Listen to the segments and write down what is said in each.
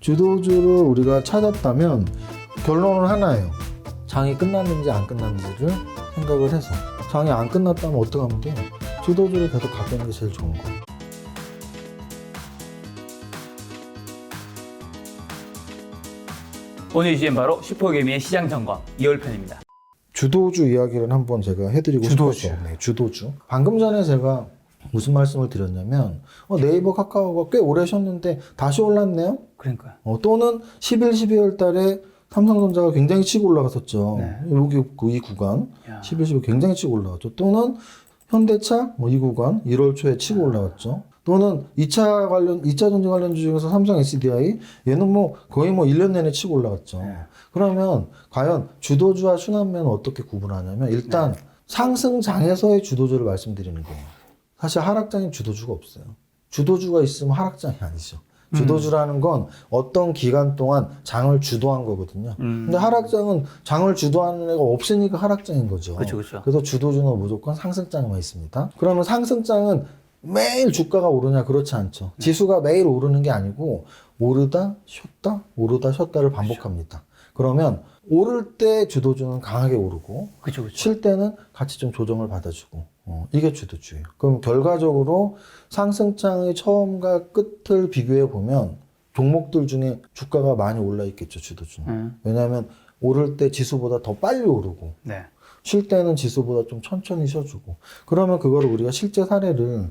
주도주를 우리가 찾았다면 결론은 하나예요. 장이 끝났는지 안 끝났는지를 생각을 해서 장이 안 끝났다면 어떻게 하면 돼요? 주도주를 계속 갖고 있는 게 제일 좋은 거예요. 오늘 이슈는 바로 슈퍼개미의 시장 점검 2월 편입니다. 주도주 이야기를 한번 제가 해드리고 주도주. 싶어서 네, 주도주. 방금 전에 제가 무슨 말씀을 드렸냐면 네이버 카카오가 꽤 오래 쉬었는데 다시 올랐네요. 그러니까요. 또는 11, 12월 달에 삼성전자가 굉장히 치고 올라갔었죠. 네. 여기 이 구간 야. 11, 12 굉장히 치고 올라갔죠. 또는 현대차 이 구간 1월 초에 치고 올라갔죠. 또는 2차 전지 관련 주 중에서 삼성 SDI 얘는 거의 1년 내내 치고 올라갔죠. 네. 그러면 과연 주도주와 순환매는 어떻게 구분하냐면 일단 상승장에서의 주도주를 말씀드리는 거예요. 사실 하락장엔 주도주가 없어요. 주도주가 있으면 하락장이 아니죠. 주도주라는 건 어떤 기간 동안 장을 주도한 거거든요. 근데 하락장은 장을 주도하는 애가 없으니까 하락장인 거죠. 그렇죠. 그래서 주도주는 무조건 상승장에만 있습니다. 그러면 상승장은 매일 주가가 오르냐? 그렇지 않죠. 지수가 매일 오르는 게 아니고 오르다 쉬었다 오르다 쉬었다를 반복합니다. 그러면 오를 때 주도주는 강하게 오르고 그렇죠. 쉴 때는 같이 좀 조정을 받아주고 이게 주도주예요. 그럼 결과적으로 상승장의 처음과 끝을 비교해 보면 종목들 중에 주가가 많이 올라 있겠죠. 주도주는. 왜냐하면 오를 때 지수보다 더 빨리 오르고 네. 쉴 때는 지수보다 좀 천천히 쉬어주고 그러면 그거를 우리가 실제 사례를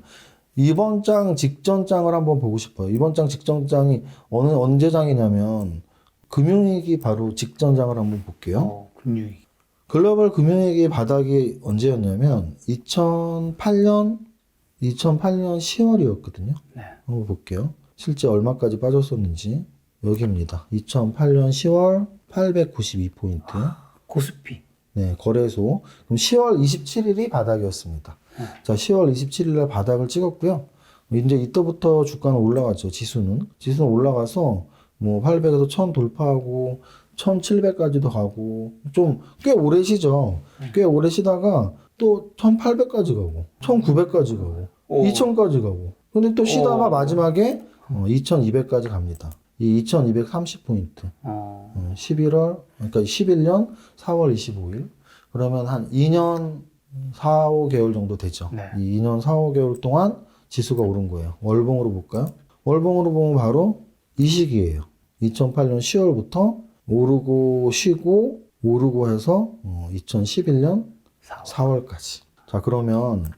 이번 장 직전 장을 한번 보고 싶어요. 이번 장 직전 장이 언제 장이냐면 금융위기 바로 직전 장을 한번 볼게요. 금융위기. 글로벌 금융위기 바닥이 언제였냐면 2008년 10월이었거든요. 네. 한번 볼게요. 실제 얼마까지 빠졌었는지 여기입니다. 2008년 10월 892포인트. 코스피. 네, 거래소. 그럼 10월 27일이 바닥이었습니다. 자, 10월 27일 날 바닥을 찍었고요. 이제 이때부터 주가는 올라가죠. 지수는 올라가서 800에서 1000 돌파하고 1700까지도 가고 좀 꽤 오래 쉬죠. 꽤 오래 쉬다가 또 1800까지 가고 1900까지 가고 2000까지 가고 근데 또 쉬다가 마지막에 2200까지 갑니다. 이 2230포인트. 11월, 그러니까 11년 4월 25일. 그러면 한 2년 4, 5개월 정도 되죠. 네. 이 2년 4, 5개월 동안 지수가 오른 거예요. 월봉으로 볼까요? 월봉으로 보면 바로 이 시기예요. 2008년 10월부터 오르고 쉬고 오르고 해서 2011년 4월까지. 자, 그러면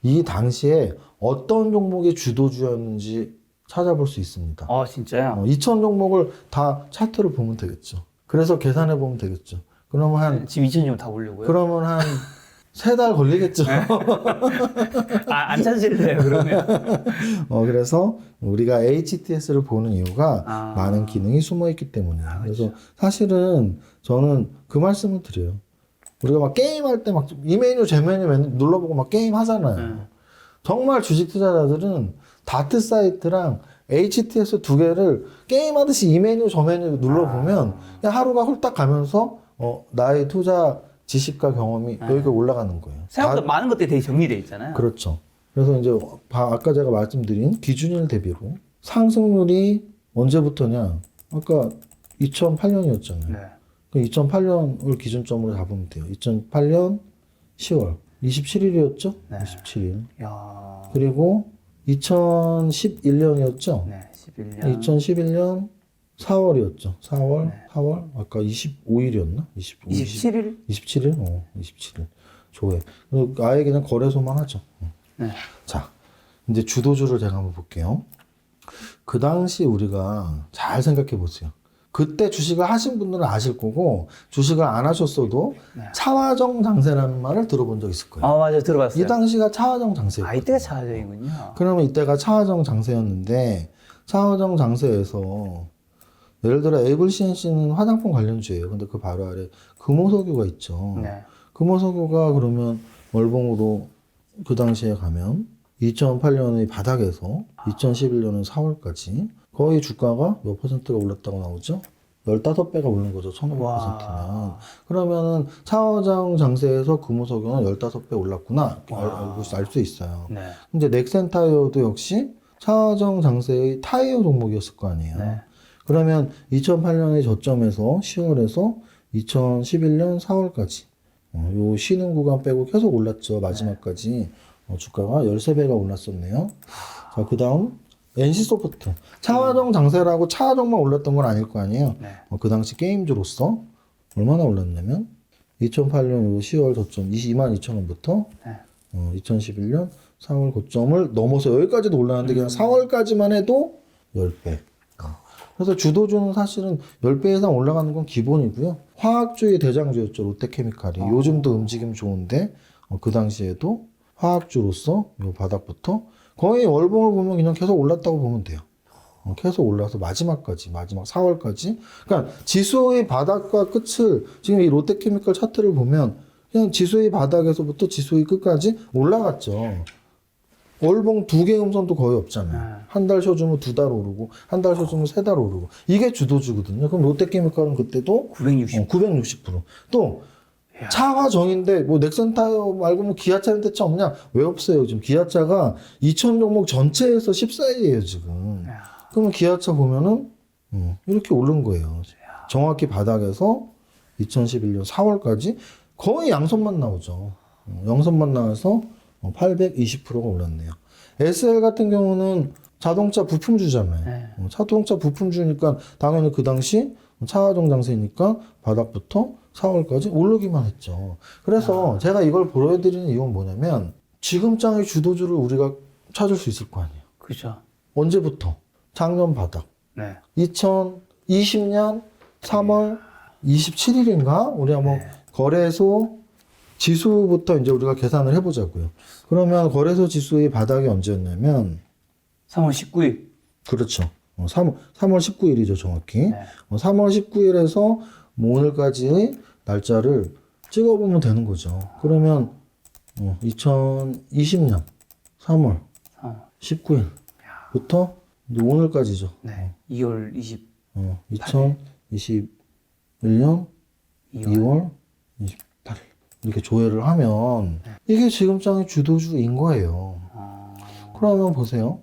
이 당시에 어떤 종목이 주도주였는지 찾아볼 수 있습니다. 진짜요? 2000 종목을 다 차트를 보면 되겠죠. 그래서 계산해 보면 되겠죠. 그러면 지금 2000점 다 올려고요? 그러면 한 3달 걸리겠죠. 안 찾으실래요, 그러면? 그래서 우리가 HTS를 보는 이유가 많은 기능이 숨어 있기 때문이에요. 그래서 사실은 저는 그 말씀을 드려요. 우리가 막 게임할 때 막 이 메뉴, 저 메뉴 눌러보고 막 게임 하잖아요. 정말 주식 투자자들은 다트 사이트랑 HTS 두 개를 게임하듯이 이 메뉴, 저 메뉴 눌러보면 그냥 하루가 홀딱 가면서 나의 투자 지식과 경험이 여기가 올라가는 거예요. 생각보다 많은 것들이 되게 정리되어 있잖아요. 그렇죠. 그래서 이제 아까 제가 말씀드린 기준일 대비로 상승률이 언제부터냐? 아까 2008년이었잖아요. 네. 2008년을 기준점으로 잡으면 돼요. 2008년 10월 27일이었죠? 네. 27일. 야. 그리고 2011년이었죠? 네, 11년. 2011년 4월이었죠. 4월? 아까 25일이었나? 27일? 27일? 27일. 좋아요. 아예 그냥 거래소만 하죠. 네. 자, 이제 주도주를 제가 한번 볼게요. 그 당시 우리가 잘 생각해 보세요. 그때 주식을 하신 분들은 아실 거고, 주식을 안 하셨어도 차화정 장세라는 말을 들어본 적 있을 거예요. 맞아요. 들어봤어요. 이 당시가 차화정 장세예요. 이때가 차화정이군요. 그러면 이때가 차화정 장세였는데, 차화정 장세에서 예를 들어 에이블 CNC는 화장품 관련주예요. 근데 그 바로 아래 금호석유가 있죠. 네. 금호석유가 그러면 월봉으로 그 당시에 가면 2008년의 바닥에서 2011년의 4월까지 거의 주가가 몇 퍼센트가 올랐다고 나오죠? 15배가 오른 거죠. 1500%면. 그러면은 차화정 장세에서 금호석유는 15배 올랐구나. 알 수 있어요. 네. 이제 넥센 타이어도 역시 차화정 장세의 타이어 종목이었을 거 아니에요. 네. 그러면 2008년의 저점에서 10월에서 2011년 4월까지 요 쉬는 구간 빼고 계속 올랐죠. 마지막까지 주가가 13배가 올랐었네요. 자, 그 다음 NC소프트. 차화정 장세라고 차화정만 올랐던 건 아닐 거 아니에요. 네. 그 당시 게임주로서 얼마나 올랐냐면 2008년 요 10월 저점 22,000원부터 네. 2011년 4월 고점을 넘어서 여기까지도 올랐는데 그냥 4월까지만 해도 10배. 그래서 주도주는 사실은 10배 이상 올라가는 건 기본이고요. 화학주의 대장주였죠. 롯데케미칼이. 요즘도 움직임 좋은데 그 당시에도 화학주로서 요 바닥부터 거의 월봉을 보면 그냥 계속 올랐다고 보면 돼요. 계속 올라서 마지막 4월까지. 그러니까 지수의 바닥과 끝을 지금 이 롯데케미칼 차트를 보면 그냥 지수의 바닥에서부터 지수의 끝까지 올라갔죠. 월봉 2개 음선도 거의 없잖아요. 한 달 쉬어주면 2달 오르고, 한 달 쉬어주면 3달 오르고. 이게 주도주거든요. 그럼 롯데케미칼은 그때도 960%. 또, 차가 정인데, 뭐, 넥센타이어 말고 뭐, 기아차는 대체 없냐? 왜 없어요? 지금 기아차가 2,000 종목 전체에서 14위예요, 지금. 그러면 기아차 보면은, 이렇게 오른 거예요. 정확히 바닥에서 2011년 4월까지 거의 양선만 나오죠. 양선만 나와서 820%가 올랐네요. SL 같은 경우는 자동차 부품주잖아요. 네. 자동차 부품주니까 당연히 그 당시 차화정 장세니까 바닥부터 4월까지 오르기만 했죠. 그래서 제가 이걸 보여드리는 이유는 뭐냐면 지금장의 주도주를 우리가 찾을 수 있을 거 아니에요. 그죠. 언제부터? 작년 바닥. 네. 2020년 3월 27일인가? 우리 한번 거래소 지수부터 이제 우리가 계산을 해보자고요. 그러면 거래소 지수의 바닥이 언제였냐면 3월 19일. 그렇죠. 3월 19일이죠, 정확히. 네. 3월 19일에서 뭐 오늘까지의 날짜를 찍어보면 되는 거죠. 그러면 2020년 3월 19일부터 오늘까지죠. 네. 2월 20. 2021년 2월 28일. 이렇게 조회를 하면 이게 지금장의 주도주인 거예요. 그러면 보세요.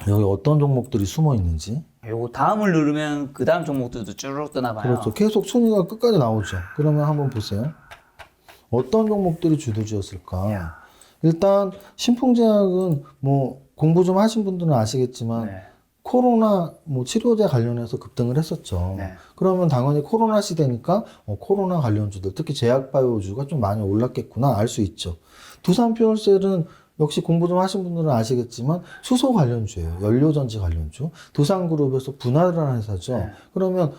여기 어떤 종목들이 숨어 있는지. 요거 다음을 누르면 그 다음 종목들도 쭈르륵 뜨나 봐요. 그렇죠. 계속 순위가 끝까지 나오죠. 그러면 한번 보세요. 어떤 종목들이 주도주였을까? 일단 신풍제약은 뭐 공부 좀 하신 분들은 아시겠지만 네. 코로나 뭐 치료제 관련해서 급등을 했었죠. 네. 그러면 당연히 코로나 시대니까 코로나 관련주들, 특히 제약바이오주가 좀 많이 올랐겠구나 알 수 있죠. 두산퓨얼셀은 역시 공부 좀 하신 분들은 아시겠지만 수소 관련주예요. 연료전지 관련주. 두산그룹에서 분할을 하는 회사죠. 네. 그러면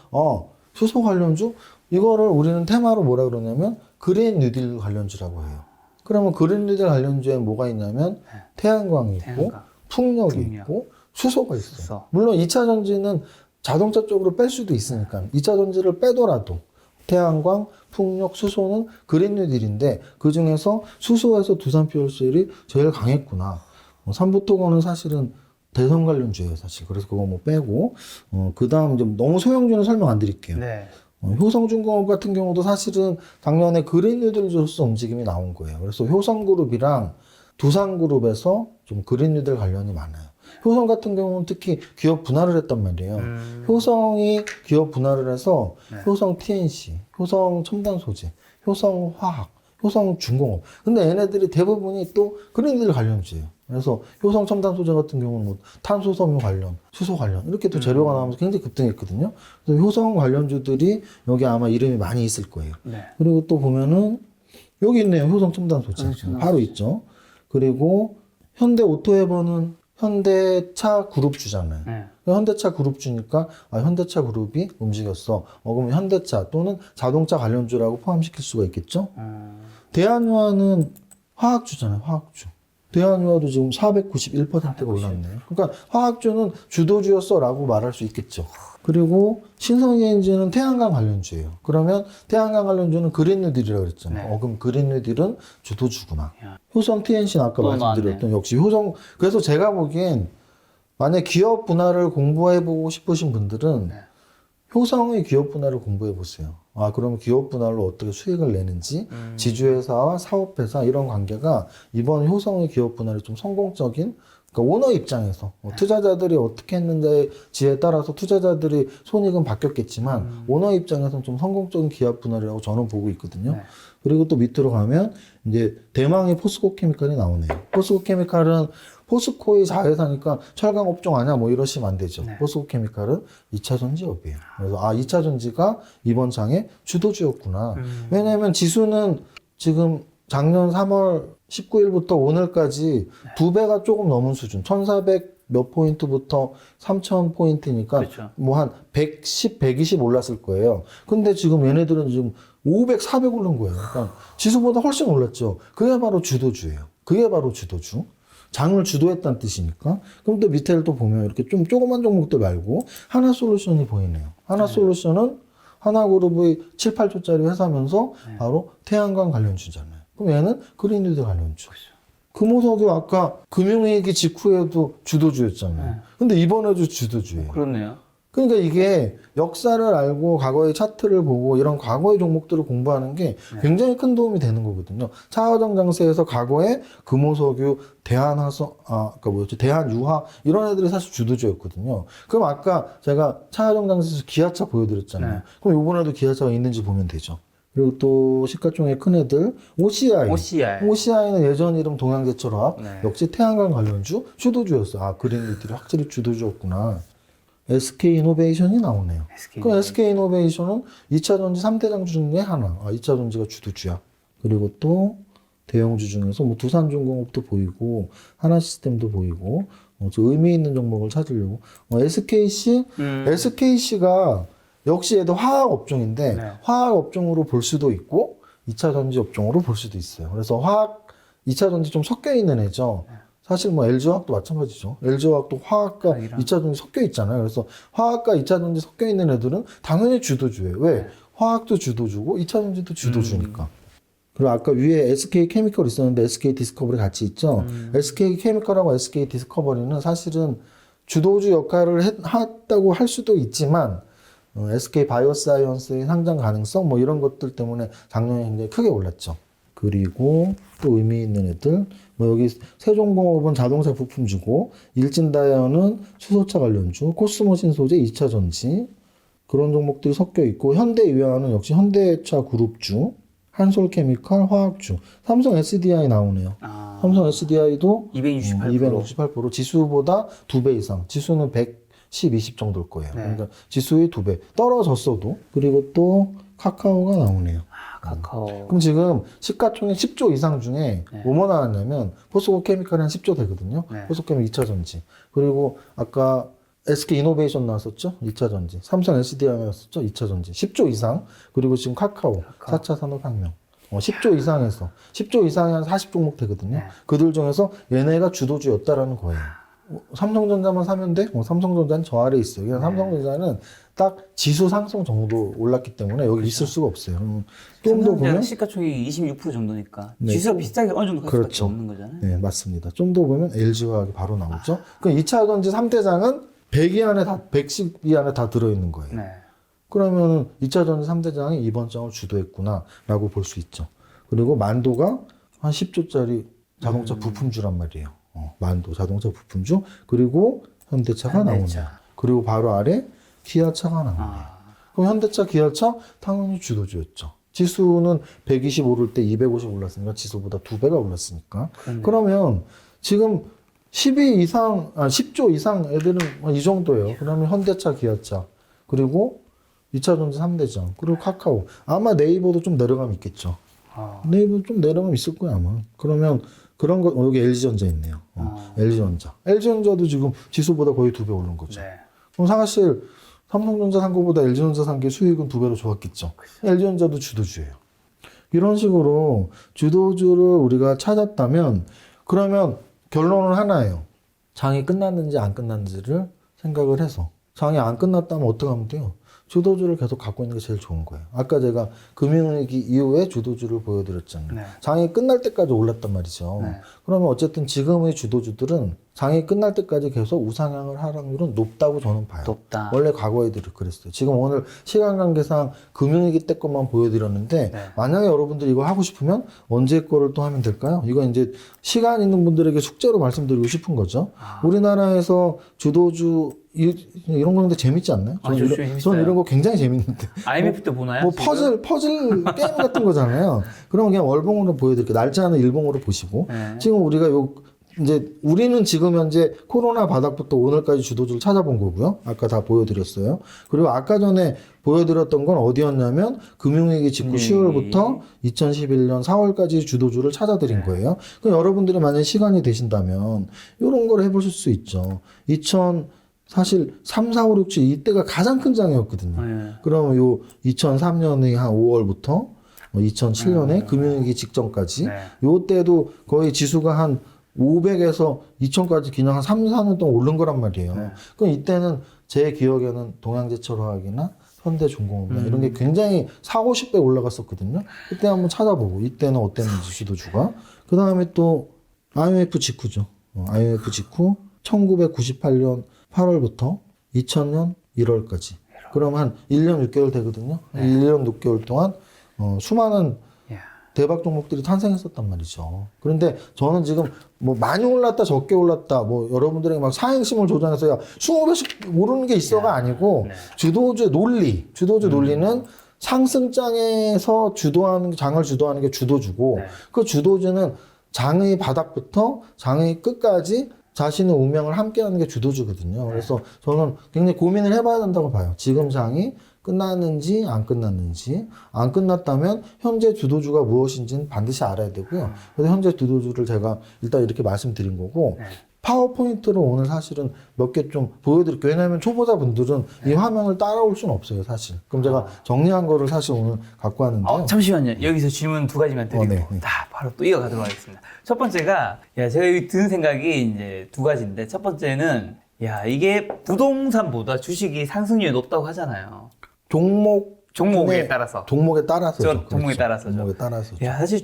수소 관련주 이거를 우리는 테마로 뭐라 그러냐면 그린 뉴딜 관련주라고 해요. 그러면 그린 뉴딜 관련주에 뭐가 있냐면 태양광이 있고 태양광. 풍력이 풍력. 있고 수소가 있어요. 수소. 물론 2차 전지는 자동차 쪽으로 뺄 수도 있으니까 2차 전지를 빼더라도 태양광, 풍력, 수소는 그린 뉴딜인데 그 중에서 수소에서 두산퓨얼셀이 제일 강했구나. 삼부토건은 사실은 대선 관련주예요, 사실. 그래서 그거 뭐 빼고 그 다음 이제 너무 소형주는 설명 안 드릴게요. 네. 효성중공업 같은 경우도 사실은 작년에 그린 뉴딜주로서 움직임이 나온 거예요. 그래서 효성그룹이랑 두산그룹에서 좀 그린 뉴딜 관련이 많아요. 효성 같은 경우는 특히 기업 분할을 했단 말이에요. 효성이 기업 분할을 해서 효성 TNC, 효성 첨단소재, 효성 화학, 효성 중공업. 근데 얘네들이 대부분이 또 그린딜 관련주예요. 그래서 효성 첨단소재 같은 경우는 뭐 탄소 섬유 관련, 수소 관련 이렇게 또 재료가 나오면서 굉장히 급등했거든요. 그래서 효성 관련주들이 여기 아마 이름이 많이 있을 거예요. 네. 그리고 또 보면은 여기 있네요. 효성 첨단소재. 바로 있죠. 그리고 현대오토에버는 현대차 그룹주잖아요. 네. 현대차 그룹주니까 현대차 그룹이 움직였어. 그러면 현대차 또는 자동차 관련주라고 포함시킬 수가 있겠죠. 대한유화는 화학주잖아요. 화학주. 대한유화도 지금 491%가 올랐네요. 그러니까 화학주는 주도주였어라고 말할 수 있겠죠. 그리고 신성에너지는 태양광 관련주예요. 그러면 태양광 관련주는 그린 뉴딜이라고 그랬잖아요. 네. 그럼 그린 뉴딜은 주도주구나. 효성 TNC는 아까 또 말씀드렸던 역시 효성. 그래서 제가 보기엔 만약 기업 분할을 공부해보고 싶으신 분들은 효성의 기업 분할을 공부해 보세요. 그럼 기업 분할로 어떻게 수익을 내는지, 지주회사와 사업회사 이런 관계가 이번 효성의 기업 분할이 좀 성공적인 그러니까 오너 입장에서 투자자들이 어떻게 했는지에 따라서 투자자들이 손익은 바뀌었겠지만 오너 입장에서는 좀 성공적인 기업 분할이라고 저는 보고 있거든요. 네. 그리고 또 밑으로 가면 이제 대망의 포스코 케미칼이 나오네요. 포스코 케미칼은 포스코의 자회사니까 철강 업종 아니야 뭐 이러시면 안 되죠. 네. 포스코 케미칼은 2차 전지업이에요. 그래서 2차 전지가 이번 장의 주도주였구나. 왜냐하면 지수는 지금 작년 3월 19일부터 오늘까지 두 배가 조금 넘은 수준. 1400 몇 포인트부터 3000 포인트니까 그렇죠. 뭐 한 110, 120 올랐을 거예요. 근데 지금 얘네들은 지금 500, 400 오른 거예요. 그러니까 지수보다 훨씬 올랐죠. 그게 바로 주도주예요. 그게 바로 주도주. 장을 주도했다는 뜻이니까. 그럼 또 밑에를 또 보면 이렇게 좀 조그만 종목들 말고 하나솔루션이 보이네요. 하나솔루션은 하나그룹의 7, 8조짜리 회사면서 바로 태양광 관련주잖아요. 그럼 얘는 그린유드 관련주. 금호석유 아까 금융위기 직후에도 주도주였잖아요. 근데 이번에도 주도주예요. 그렇네요. 그러니까 이게 역사를 알고 과거의 차트를 보고 이런 과거의 종목들을 공부하는 게 굉장히 큰 도움이 되는 거거든요. 차화정 장세에서 과거에 금호석유, 그러니까 뭐였지? 대한유화 이런 애들이 사실 주도주였거든요. 그럼 아까 제가 차화정 장세에서 기아차 보여드렸잖아요. 네. 그럼 이번에도 기아차가 있는지 보면 되죠. 그리고 또 시가총액 큰 애들 OCI. OCI는 예전 이름 동양제철화학 네. 역시 태양광 관련주 주도주였어. 아 그린들이 확실히 주도주였구나. SK이노베이션이 나오네요. 그 SK이노베이션은 2차 전지 3대장주 중에 하나. 2차 전지가 주도주야. 그리고 또 대형주 중에서 뭐 두산중공업도 보이고 하나시스템도 보이고 좀 의미 있는 종목을 찾으려고 SKC가 역시 얘도 화학 업종인데 네. 화학 업종으로 볼 수도 있고 2차 전지 업종으로 볼 수도 있어요. 그래서 화학 2차 전지 좀 섞여 있는 애죠. 사실 뭐 LG화학도 마찬가지죠. LG화학도 화학과 2차 전지 섞여 있잖아요. 그래서 화학과 2차 전지 섞여 있는 애들은 당연히 주도주예요. 왜? 화학도 주도주고 2차 전지도 주도주니까. 그리고 아까 위에 SK 케미컬 있었는데 SK 디스커버리 같이 있죠. SK 케미컬하고 SK 디스커버리는 사실은 주도주 역할을 했다고 할 수도 있지만 SK 바이오사이언스의 상장 가능성 뭐 이런 것들 때문에 작년에 굉장히 크게 올랐죠. 그리고 또 의미 있는 애들 뭐 여기 세종공업은 자동차 부품주고 일진다이언은 수소차 관련주, 코스모신 소재 2차 전지 그런 종목들이 섞여 있고 현대유아는 역시 현대차 그룹주, 한솔케미칼 화학주, 삼성 SDI 나오네요. 삼성 SDI도 268% 지수보다 2배 이상. 지수는 110, 20 정도일 거예요. 네. 그러니까 지수의 2배 떨어졌어도. 그리고 또 카카오가 나오네요. 카카오. 그럼 지금 시가총액 10조 이상 중에 뭐뭐 나왔냐면 포스코 케미칼이 한 10조 되거든요. 포스코 케미칼 2차 전지. 그리고 아까 SK 이노베이션 나왔었죠? 2차 전지. 삼성 SDI 나왔었죠? 2차 전지. 10조 이상. 그리고 지금 카카오. 4차 산업혁명. 10조 이상에서 10조 이상이 한 40종목 되거든요. 그들 중에서 얘네가 주도주였다라는 거예요. 삼성전자만 사면 돼? 삼성전자는 저 아래에 있어요. 그냥 삼성전자는 딱 지수 상승 정도 올랐기 때문에 여기 있을 수가 없어요. 좀 더 보면 시가총액이 26% 정도니까 네. 지수가 비슷하게 어느 정도 갈 수밖에 그렇죠. 없는 거잖아요. 네, 맞습니다. 좀 더 보면 LG화학이 바로 나오죠. 그 2차 전지 3대장은 100위 안에 다 110위 안에 다 들어 있는 거예요. 네. 그러면 2차 전지 3대장이 이번 장을 주도했구나라고 볼 수 있죠. 그리고 만도가 한 10조짜리 자동차 부품주란 말이에요. 만도 자동차 부품주. 그리고 현대차가 나오네요. 그리고 바로 아래 기아차가 나오네요. 그럼 현대차, 기아차 당연히 주도주였죠. 지수는 120 오를 때 250 올랐으니까 지수보다 2배가 올랐으니까. 그러면 지금 10위 이상, 10조 이상 애들은 이 정도예요. 그러면 현대차, 기아차. 그리고 2차 전지 3대장. 그리고 카카오. 아마 네이버도 좀 내려가면 있겠죠. 네이버 좀 내려가면 있을 거야, 아마. 그러면 그런 거, 여기 LG전자 있네요. LG전자. LG전자도 지금 지수보다 거의 2배 오른 거죠. 네. 그럼 사실 삼성전자 산 거보다 LG전자 산 게 수익은 2배로 좋았겠죠. LG전자도 주도주예요. 이런 식으로 주도주를 우리가 찾았다면 그러면 결론은 하나예요. 장이 끝났는지 안 끝났는지를 생각을 해서 장이 안 끝났다면 어떻게 하면 돼요? 주도주를 계속 갖고 있는 게 제일 좋은 거예요. 아까 제가 금융위기 이후에 주도주를 보여드렸잖아요. 장이 끝날 때까지 올랐단 말이죠. 그러면 어쨌든 지금의 주도주들은 장이 끝날 때까지 계속 우상향을 하락률은 높다고 저는 봐요. 높다. 원래 과거에도 그랬어요. 지금 오늘 시간 관계상 금융위기 때 것만 보여드렸는데 네. 만약에 여러분들이 이거 하고 싶으면 언제 거를 또 하면 될까요? 이거 이제 시간 있는 분들에게 숙제로 말씀드리고 싶은 거죠. 우리나라에서 주도주 이런 거는데 재밌지 않나요? 아, 좋죠. 재밌어요. 저는 이런 거 굉장히 재밌는데. IMF 때 보나요? 뭐 지금? 퍼즐 게임 같은 거잖아요. 그러면 그냥 월봉으로 보여드릴게요. 날짜는 일봉으로 보시고. 네. 지금 우리가 이제 우리는 지금 현재 코로나 바닥부터 오늘까지 주도주를 찾아본 거고요. 아까 다 보여드렸어요. 그리고 아까 전에 보여드렸던 건 어디였냐면 금융위기 직후 10월부터 2011년 4월까지 주도주를 찾아드린 거예요. 그럼 여러분들이 만약에 시간이 되신다면 이런 걸 해보실 수 있죠. 사실 3, 4, 5, 6, 7 이때가 가장 큰 장이었거든요. 네. 그러면 요 2003년의 한 5월부터 2007년에 금융위기 직전까지 네. 요 때도 거의 지수가 한 500에서 2000까지 그냥 한 3, 4년 동안 오른 거란 말이에요. 네. 그럼 이때는 제 기억에는 동양제철화학이나 현대중공업이나 이런 게 굉장히 4, 50배 올라갔었거든요. 그때 한번 찾아보고 이때는 어땠는지 주도주가. 그 다음에 또 IMF 직후죠. IMF 직후 1998년 8월부터 2000년 1월까지. 그럼 한 1년 6개월 되거든요. 1년 6개월 동안 수많은 야. 대박 종목들이 탄생했었단 말이죠. 그런데 저는 지금 뭐 많이 올랐다 적게 올랐다 뭐 여러분들에게 막 사행심을 조장해서 야 20배씩 오르는 게 있어가 아니고 네. 주도주 논리는 상승장에서 장을 주도하는 게 주도주고 네. 그 주도주는 장의 바닥부터 장의 끝까지 자신의 운명을 함께하는 게 주도주거든요. 그래서 저는 굉장히 고민을 해봐야 된다고 봐요. 지금 장이 끝났는지 안 끝났는지. 안 끝났다면 현재 주도주가 무엇인지는 반드시 알아야 되고요. 그래서 현재 주도주를 제가 일단 이렇게 말씀드린 거고 파워포인트로 오늘 사실은 몇 개 좀 보여드릴게요. 왜냐하면 초보자분들은 이 화면을 따라올 수는 없어요, 사실. 그럼 제가 정리한 거를 사실 오늘 갖고 왔는데요. 잠시만요. 여기서 질문 두 가지만 드리고 네. 바로 또 이어가도록 하겠습니다. 첫 번째가 제가 여기 드는 생각이 이제 두 가지인데 첫 번째는 이게 부동산보다 주식이 상승률이 높다고 하잖아요. 중에 종목에 따라서. 종목에 따라서죠. 종목에 따라서죠. 종목에 따라서죠. 사실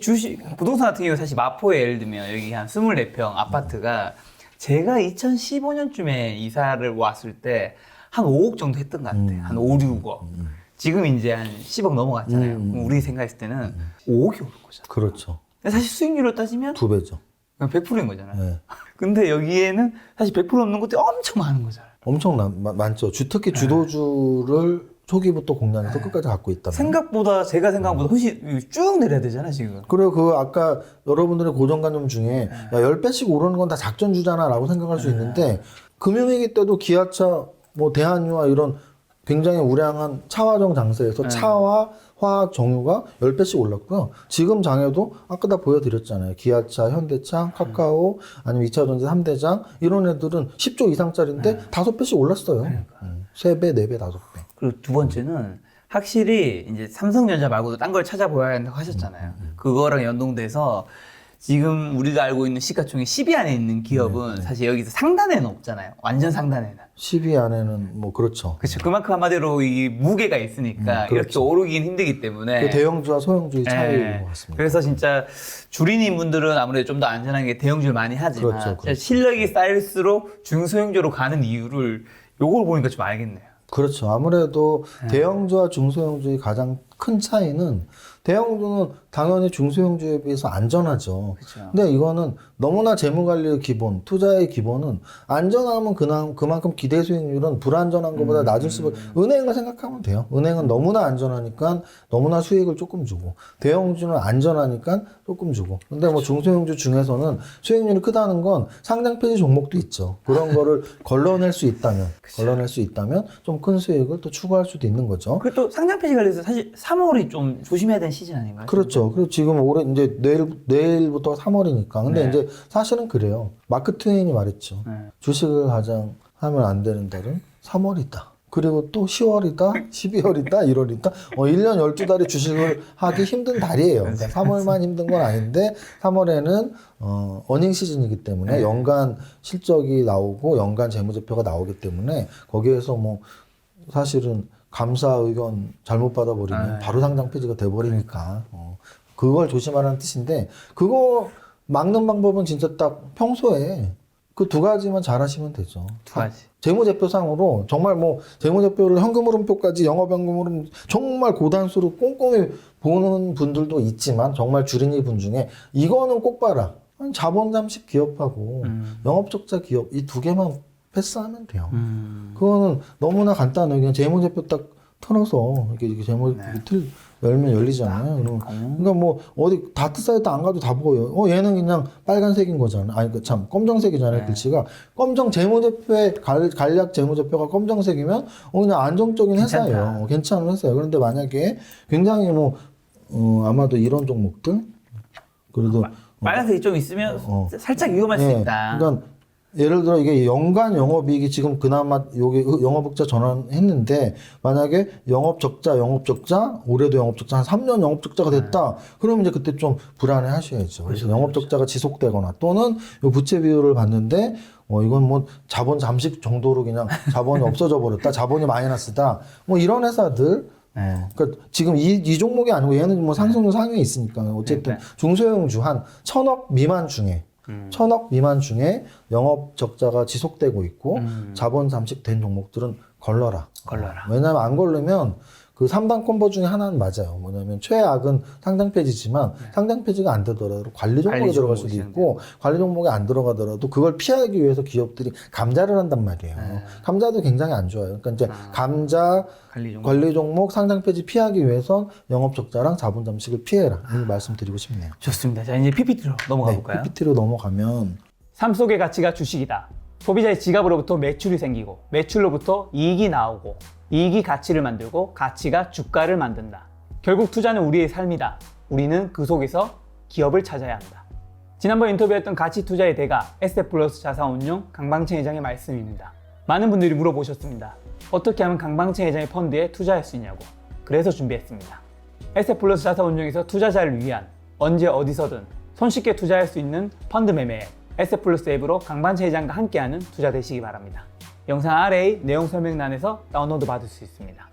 부동산 같은 경우 사실 마포에 예를 들면 여기 한 24평 아파트가 제가 2015년쯤에 이사를 왔을 때 한 5억 정도 했던 것 같아요. 한 5, 6억. 지금 이제 한 10억 넘어갔잖아요. 그럼 우리 생각했을 때는 5억이 오른 거잖아요. 그렇죠. 근데 사실 수익률로 따지면 2배죠. 그냥 100%인 거잖아요. 네. 근데 여기에는 사실 100% 넘는 것들이 엄청 많은 거잖아요. 엄청 많죠. 특히 주도주를 초기부터 공략해서 끝까지 갖고 있다면. 제가 생각보다 훨씬 쭉 내려야 되잖아, 지금. 그리고 아까 여러분들의 고정관념 중에 야, 10배씩 오르는 건 다 작전주잖아 라고 생각할 수 있는데 금융위기 때도 기아차, 대한유와 이런 굉장히 우량한 차화정 장세에서 차와 화학 정유가 10배씩 올랐고요. 지금 장에도 아까 다 보여드렸잖아요. 기아차, 현대차, 카카오, 아니면 2차전지 3대장 이런 애들은 10조 이상짜리인데 5배씩 올랐어요. 3배, 4배, 5배. 그리고 두 번째는 확실히 이제 삼성전자 말고도 딴 걸 찾아봐야 한다고 하셨잖아요. 그거랑 연동돼서 지금 우리가 알고 있는 시가총액 10위 안에 있는 기업은 사실 여기서 상단에는 없잖아요. 완전 상단에는. 10위 안에는 그렇죠. 그렇죠. 그만큼 한마디로 이 무게가 있으니까 이렇게 그렇죠. 오르긴 힘들기 때문에. 그 대형주와 소형주의 차이인 것 같습니다. 그래서 진짜 주린이 분들은 아무래도 좀 더 안전한 게 대형주를 많이 하지만 그렇죠. 실력이 쌓일수록 중소형주로 가는 이유를 요걸 보니까 좀 알겠네요. 그렇죠. 아무래도 대형주와 중소형주의 가장 큰 차이는 대형주는 당연히 중소형주에 비해서 안전하죠. 그렇죠. 근데 이거는 너무나 재무관리의 기본, 투자의 기본은 안전하면 그만큼 기대 수익률은 불안전한 것보다 낮을 수밖에. 은행을 생각하면 돼요. 은행은 너무나 안전하니까 너무나 수익을 조금 주고 대형주는 안전하니까 조금 주고. 근데 중소형주 중에서는 수익률이 크다는 건 상장 폐지 종목도 있죠. 그런 거를 걸러낼 수 있다면 좀 큰 수익을 또 추구할 수도 있는 거죠. 그리고 또 상장 폐지 관련해서 사실 3월이 좀 조심해야 되는 시즌 아닌가요? 그렇죠. 그리고 지금 올해 이제 내일부터 3월이니까. 근데 이제 사실은 그래요. 마크 트웨인이 말했죠. 주식을 가장 하면 안 되는 달은 3월이다. 그리고 또 10월이다, 12월이다, 1월이다. 1년 12달이 주식을 하기 힘든 달이에요. 그러니까 3월만 힘든 건 아닌데 3월에는 어닝 시즌이기 때문에 연간 실적이 나오고 연간 재무제표가 나오기 때문에 거기에서 사실은 감사 의견 잘못 받아버리면 바로 상장 폐지가 돼버리니까 그걸 조심하라는 뜻인데 그거 막는 방법은 진짜 딱 평소에 그 두 가지만 잘하시면 되죠. 두 가지. 재무제표상으로 정말 뭐 재무제표를 현금흐름표까지 영업현금흐름 정말 고단수로 꼼꼼히 보는 분들도 있지만 정말 주린이 분 중에 이거는 꼭 봐라. 자본 잠식 기업하고 영업적자 기업 이 두 개만 패스하면 돼요. 그거는 너무나 간단해요. 그냥 재무제표 딱 틀어서 이렇게 재무제표 열면 열리잖아요. 그러니까 뭐 어디 다트 사이트 안 가도 다 보여요. 얘는 그냥 빨간색인 거잖아. 아니 참 검정색이잖아요. 글씨가 검정 재무제표의 간략 재무제표가 검정색이면 그냥 안정적인 괜찮다. 회사예요. 괜찮은 회사예요. 그런데 만약에 굉장히 뭐 아마도 이런 종목들 그래도 빨간색이 좀 있으면 살짝 위험할 수 있다. 그러니까 예를 들어 이게 연간 영업이익이 지금 그나마 여기 영업흑자 전환했는데 만약에 영업적자 올해도 영업적자 한 3년 영업적자가 됐다. 그러면 이제 그때 좀 불안해 하셔야죠. 그래서 영업적자가 지속되거나 또는 요 부채 비율을 봤는데 이건 뭐 자본 잠식 정도로 그냥 자본이 없어져 버렸다. 자본이 마이너스다. 뭐 이런 회사들 그러니까 지금 이 종목이 아니고 얘는 뭐 상승률 상위에 있으니까 어쨌든 중소형주 한 1,000억 미만 중에 1,000억 미만 중에 영업 적자가 지속되고 있고 자본 잠식된 종목들은 걸러라. 왜냐하면 안 걸르면 그 3단 콤보 중에 하나는 맞아요. 뭐냐면 최악은 상장 폐지지만 상장 폐지가 안 되더라도 관리 종목에 들어갈 수도 있고 관리 종목에 안 들어가더라도 그걸 피하기 위해서 기업들이 감자를 한단 말이에요. 감자도 굉장히 안 좋아요. 그러니까 이제 감자 관리 종목 상장 폐지 피하기 위해선 영업 적자랑 자본 잠식을 피해라. 이 말씀드리고 싶네요. 좋습니다. 자, 이제 PPT로 넘어가 볼까요? PPT로 넘어가면 삶 속의 가치가 주식이다. 소비자의 지갑으로부터 매출이 생기고 매출로부터 이익이 나오고 이익이 가치를 만들고 가치가 주가를 만든다. 결국 투자는 우리의 삶이다. 우리는 그 속에서 기업을 찾아야 한다. 지난번 인터뷰했던 가치 투자의 대가 에셋플러스 자산운용 강방채 회장의 말씀입니다. 많은 분들이 물어보셨습니다. 어떻게 하면 강방채 회장의 펀드에 투자할 수 있냐고. 그래서 준비했습니다. 에셋플러스 자산운용에서 투자자를 위한 언제 어디서든 손쉽게 투자할 수 있는 펀드 매매 앱 에셋플러스 앱으로 강방채 회장과 함께하는 투자 되시기 바랍니다. 영상 아래의 내용 설명란에서 다운로드 받을 수 있습니다.